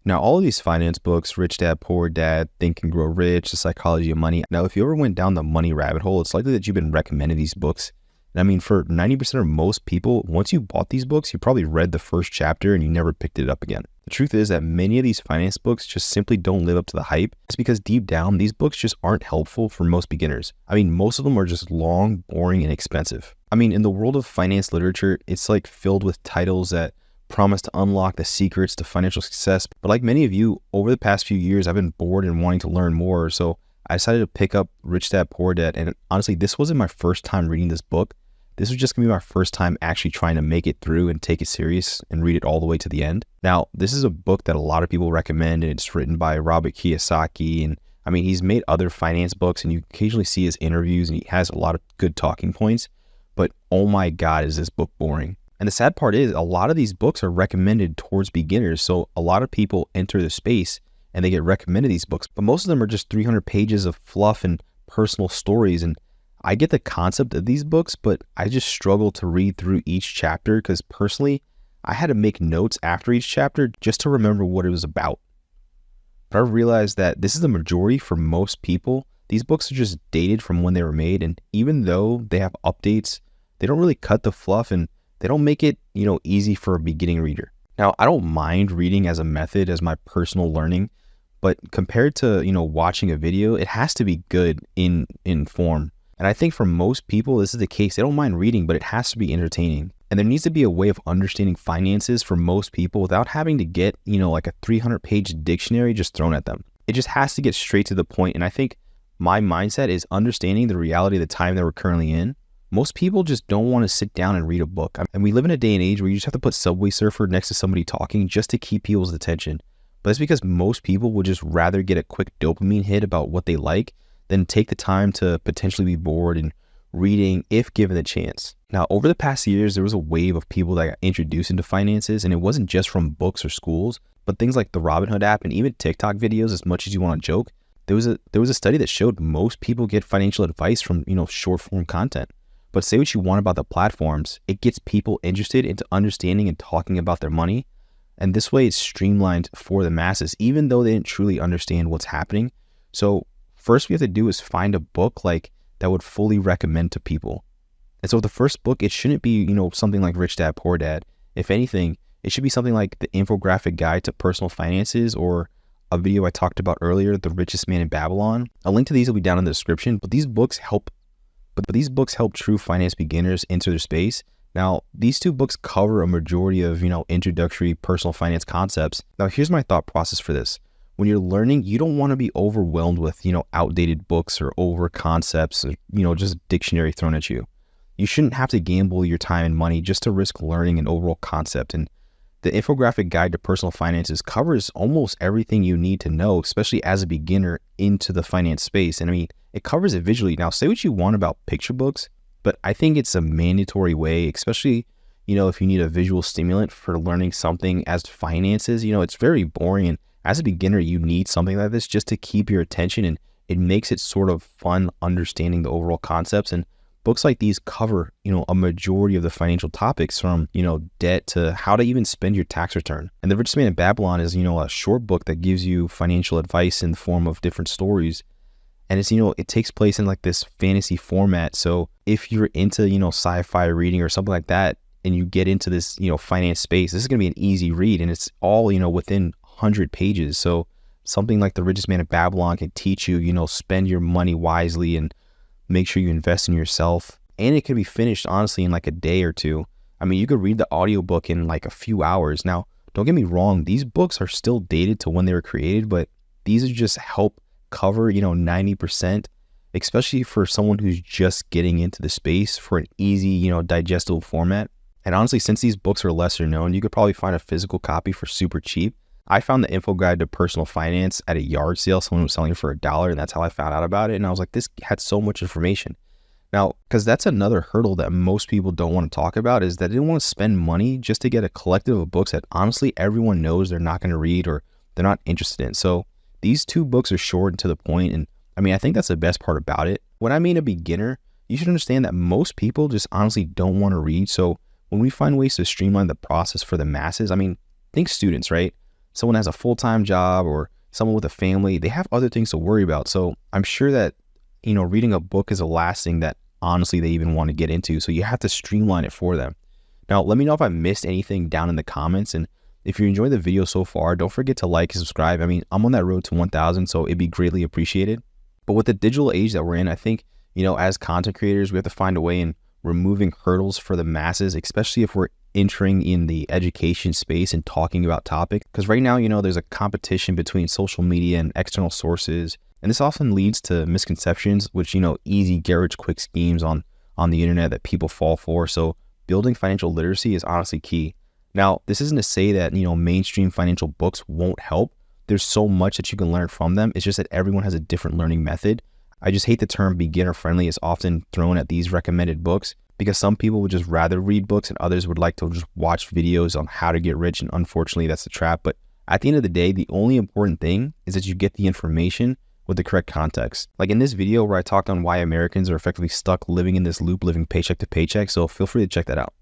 Now, all of these finance books, Rich Dad, Poor Dad, Think and Grow Rich, The Psychology of Money. Now, if you ever went down the money rabbit hole, it's likely that you've been recommended these books. And I mean, for 90% of most people, once you bought these books, you probably read the first chapter and you never picked it up again. The truth is that many of these finance books just simply don't live up to the hype. It's because deep down, these books just aren't helpful for most beginners. I mean, most of them are just long, boring, and expensive. I mean, in the world of finance literature, it's like filled with titles that promise to unlock the secrets to financial success. But like many of you, over the past few years, I've been bored and wanting to learn more. So I decided to pick up Rich Dad, Poor Dad. And honestly, this wasn't my first time reading this book. This was just gonna be my first time actually trying to make it through and take it serious and read it all the way to the end. Now, this is a book that a lot of people recommend, and it's written by Robert Kiyosaki. And I mean, he's made other finance books, and you occasionally see his interviews, and he has a lot of good talking points. But oh my God, is this book boring. And the sad part is a lot of these books are recommended towards beginners. So a lot of people enter the space and they get recommended these books, but most of them are just 300 pages of fluff and personal stories. And I get the concept of these books, but I just struggle to read through each chapter because personally, I had to make notes after each chapter just to remember what it was about. But I realized that this is the majority for most people. These books are just dated from when they were made. And even though they have updates, they don't really cut the fluff and they don't make it, easy for a beginning reader. Now, I don't mind reading as a method, as my personal learning, but compared to, watching a video, it has to be good in form. And I think for most people, this is the case. They don't mind reading, but it has to be entertaining. And there needs to be a way of understanding finances for most people without having to get, like a 300-page dictionary just thrown at them. It just has to get straight to the point. And I think my mindset is understanding the reality of the time that we're currently in. Most people just don't want to sit down and read a book. And we live in a day and age where you just have to put Subway Surfer next to somebody talking just to keep people's attention. But it's because most people would just rather get a quick dopamine hit about what they like than take the time to potentially be bored and reading if given the chance. Now, over the past years, there was a wave of people that got introduced into finances, and it wasn't just from books or schools, but things like the Robinhood app and even TikTok videos. As much as you want to joke, there was a study that showed most people get financial advice from short form content. But say what you want about the platforms, it gets people interested into understanding and talking about their money. And this way it's streamlined for the masses, even though they didn't truly understand what's happening. So first we have to do is find a book that would fully recommend to people. And so the first book, it shouldn't be, something like Rich Dad, Poor Dad. If anything, it should be something like The Infographic Guide to Personal Finances, or a video I talked about earlier, The Richest Man in Babylon. A link to these will be down in the description, but these books help true finance beginners enter their space. Now, these two books cover a majority of, introductory personal finance concepts. Now, here's my thought process for this. When you're learning, you don't want to be overwhelmed with, outdated books or over concepts or, just dictionary thrown at you. You shouldn't have to gamble your time and money just to risk learning an overall concept. And the Infographic Guide to Personal Finances covers almost everything you need to know, especially as a beginner into the finance space. And I mean, it covers it visually. Now, say what you want about picture books, but I think it's a mandatory way, especially, if you need a visual stimulant for learning something as finances. It's very boring. And as a beginner, you need something like this just to keep your attention, and it makes it sort of fun understanding the overall concepts. And books like these cover, a majority of the financial topics from, debt to how to even spend your tax return. And The Richest Man in Babylon is, a short book that gives you financial advice in the form of different stories. And it's, it takes place in like this fantasy format. So if you're into, sci-fi reading or something like that, and you get into this, finance space, this is going to be an easy read. And it's all, within 100 pages. So something like The Richest Man in Babylon can teach you, spend your money wisely and make sure you invest in yourself. And it can be finished, honestly, in like a day or two. I mean, you could read the audiobook in like a few hours. Now, don't get me wrong, these books are still dated to when they were created, but these are just help cover, 90%, especially for someone who's just getting into the space, for an easy, digestible format. And honestly, since these books are lesser known, you could probably find a physical copy for super cheap. I found the Info Guide to Personal Finance at a yard sale. Someone was selling it for $1, and that's how I found out about it. And I was like, this had so much information. Now, because that's another hurdle that most people don't want to talk about, is that they don't want to spend money just to get a collective of books that honestly everyone knows they're not going to read or they're not interested in. So these two books are short and to the point, and I mean, I think that's the best part about it. When I mean a beginner, you should understand that most people just honestly don't want to read. So when we find ways to streamline the process for the masses, I mean, think students, right? someone has a full-time job or someone with a family, they have other things to worry about. So I'm sure that, reading a book is the last thing that honestly they even want to get into. So you have to streamline it for them. Now, let me know if I missed anything down in the comments. And if you enjoyed the video so far, don't forget to like and subscribe. I mean, I'm on that road to 1,000, so it'd be greatly appreciated. But with the digital age that we're in, I think, as content creators, we have to find a way in removing hurdles for the masses, especially if we're entering in the education space and talking about topics. Because right now, there's a competition between social media and external sources. And this often leads to misconceptions, which, easy, get quick schemes on the internet that people fall for. So building financial literacy is honestly key. Now, this isn't to say that, mainstream financial books won't help. There's so much that you can learn from them. It's just that everyone has a different learning method. I just hate the term beginner friendly is often thrown at these recommended books because some people would just rather read books and others would like to just watch videos on how to get rich. And unfortunately, that's the trap. But at the end of the day, the only important thing is that you get the information with the correct context. Like in this video where I talked on why Americans are effectively stuck living in this loop, living paycheck to paycheck. So feel free to check that out.